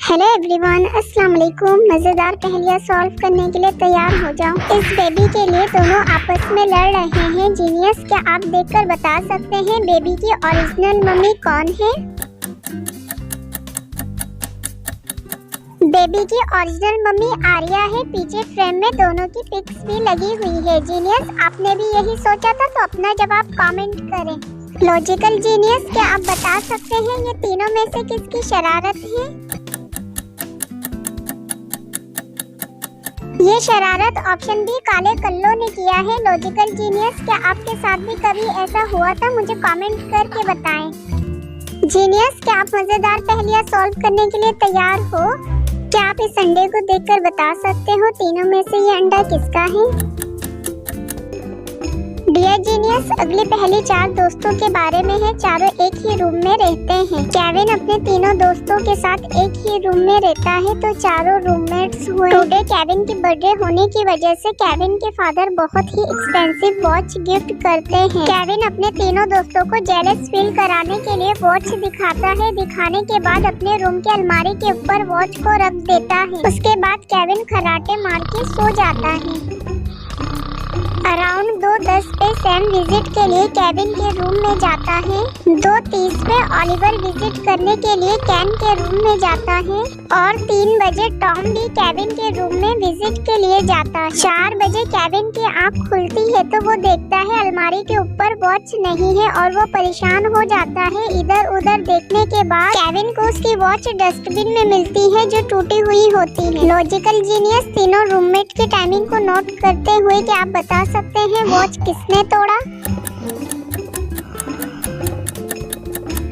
Hello everyone, अस्सलाम वालेकुम। मज़ेदार पहेलियाँ सॉल्व करने के लिए तैयार हो जाओ। इस बेबी के लिए दोनों आपस में लड़ रहे हैं। जीनियस, क्या आप देखकर बता सकते हैं बेबी की ओरिजिनल मम्मी कौन है? बेबी की ओरिजिनल मम्मी आर्या है। पीछे फ्रेम में दोनों की पिक्स भी लगी हुई है। जीनियस, आपने भी यही सोचा था तो अपना जवाब कमेंट करें। लॉजिकल जीनियस, क्या आप बता सकते हैं ये तीनों में से किसकी शरारत है? ये शरारत ऑप्शन बी काले कल्लों ने किया है। लॉजिकल जीनियस, क्या आपके साथ भी कभी ऐसा हुआ था? मुझे कमेंट करके बताएं। जीनियस, क्या आप मजेदार पहेलियाँ सॉल्व करने के लिए तैयार हो? क्या आप इस अंडे को देखकर बता सकते हो तीनों में से ये अंडा किसका है? डियर जीनियस, अगली पहेली 4 दोस्तों के बारे में है। चारों एक ही रूम में रहते हैं। केविन अपने तीनों दोस्तों के साथ एक ही रूम में रहता है तो चारों रूममेट्स हुए। टुडे केविन की बर्थडे होने की वजह से केविन के फादर बहुत ही एक्सपेंसिव वॉच गिफ्ट करते हैं। केविन अपने तीनों दोस्तों को जेलस फील कराने के लिए वॉच दिखाता है। दिखाने के बाद अपने रूम के अलमारी के ऊपर वॉच को रख देता है। उसके बाद केविन खर्राटे मार के सो जाता है। अराउंड 2:10 पे सैम विजिट के लिए केविन के रूम में जाता है। 2:30 पे ओलिवर विजिट करने के लिए कैन के रूम में जाता है और 3 बजे टॉम भी केविन के रूम में विजिट के लिए जाता है। 4 बजे केविन की आँख खुलती है तो वो देखता है अलमारी के ऊपर वॉच नहीं है और वो परेशान हो जाता है। इधर उधर देखने के बाद केविन को उसकी वॉच डस्टबिन में मिलती है जो टूटी हुई होती है। लॉजिकल जीनियस, तीनों रूममेट की टाइमिंग को नोट करते हुए क्या आप बता सकते हैं वॉच किसने तोड़ा?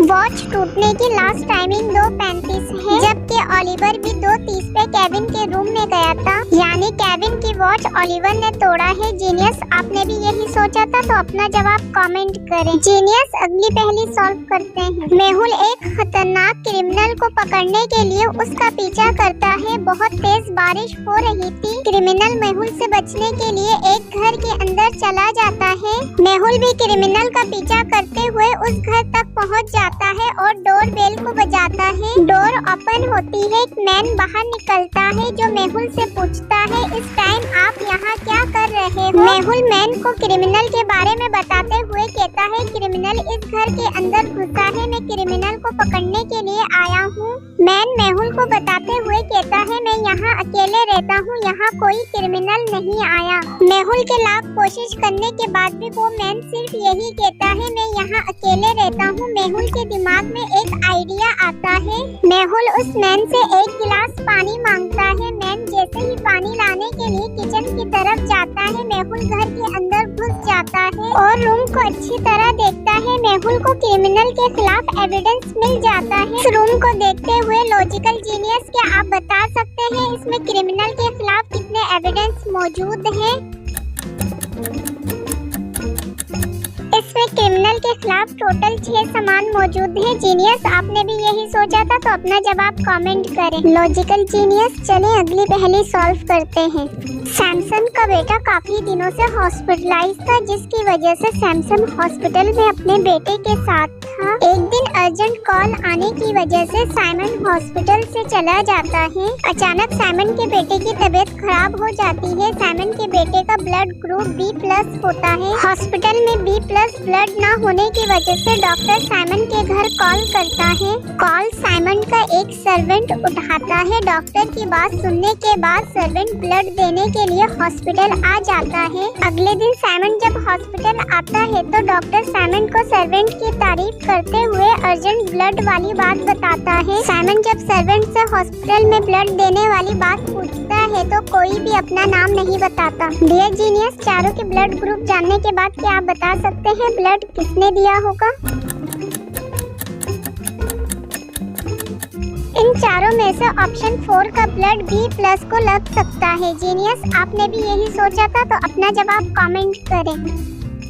वॉच टूटने की लास्ट टाइमिंग 2:35 है, जबकि ओलिवर भी 2:30 पे केविन के रूम में गया था। यानी केविन की वॉच ओलिवर ने तोड़ा है। जीनियस, आपने भी यही सोचा था तो अपना जवाब कमेंट करें। जीनियस, अगली पहेली सॉल्व करते हैं। मेहुल एक खतरनाक क्रिमिनल को पकड़ने के लिए उसका पीछा करता है। बहुत तेज बारिश हो रही थी। क्रिमिनल मेहुल से बचने के लिए एक घर के अंदर चला जाता है। मेहुल भी क्रिमिनल का पीछा करते हुए उस घर तक पहुंच जाता है और डोर बेल को बजाता है। डोर ओपन होती है। एक मैन बाहर निकलता है जो मेहुल से पूछता है, इस टाइम आप यहाँ क्या कर रहे हो? मेहुल मैन को क्रिमिनल के बारे में बताते हुए कहता है, क्रिमिनल इस घर के अंदर घुसा है, मैं क्रिमिनल को पकड़ने के लिए आया हूँ। मैन मेहुल को बताते हुए कहता है, मैं यहाँ अकेले रहता हूँ, यहाँ कोई क्रिमिनल नहीं आया। मेहुल के लाख कोशिश करने के बाद भी वो मैन सिर्फ यही कहता है, मैं यहाँ अकेले रहता हूँ। मेहुल के दिमाग में एक आइडिया आता है। मेहुल उस मैन से 1 गिलास पानी मांगता है। मैन जैसे ही पानी लाने के लिए किचन की तरफ जाता है, मेहुल घर के अंदर घुस जाता है और रूम को अच्छी तरह देखता है। मेहुल को क्रिमिनल के खिलाफ एविडेंस मिल जाता है। इस रूम को देखते हुए लॉजिकल जीनियस, क्या आप बता सकते हैं इसमें क्रिमिनल के खिलाफ कितने एविडेंस मौजूद हैं? इसमें क्रिमिनल के खिलाफ टोटल 6 सामान मौजूद हैं। जीनियस, आपने भी यही सोचा था तो अपना जवाब कमेंट करें। लॉजिकल जीनियस, चलें अगली पहेली सॉल्व करते हैं। सैमसन का बेटा काफी दिनों से हॉस्पिटलाइज था, जिसकी वजह से सैमसन हॉस्पिटल में अपने बेटे के साथ था। एक दिन अर्जेंट कॉल आने की वजह से साइमन हॉस्पिटल से चला जाता है। अचानक साइमन के बेटे की तबीयत खराब हो जाती है। साइमन के बेटे का ब्लड ग्रुप B+ होता है। हॉस्पिटल में B+ ब्लड न होने की वजह से डॉक्टर साइमन के घर कॉल करता है। कॉल साइमन का एक सर्वेंट उठाता है। डॉक्टर की बात सुनने के बाद सर्वेंट ब्लड देने के लिए हॉस्पिटल आ जाता है। अगले दिन साइमन जब हॉस्पिटल आता है तो डॉक्टर साइमन को सर्वेंट की तारीफ करते हुए अर्जेंट ब्लड वाली बात बताता है। साइमन जब सर्वेंट से हॉस्पिटल में ब्लड देने वाली बात पूछता है तो कोई भी अपना नाम नहीं बताता। डियर जीनियस, चारों के ब्लड ग्रुप जानने के बाद क्या आप बता सकते हैं ब्लड किसने दिया होगा? इन चारों में से ऑप्शन 4 का ब्लड B+ को लग सकता है। जीनियस, आपने भी यही सोचा था तो अपना जवाब कमेंट करें।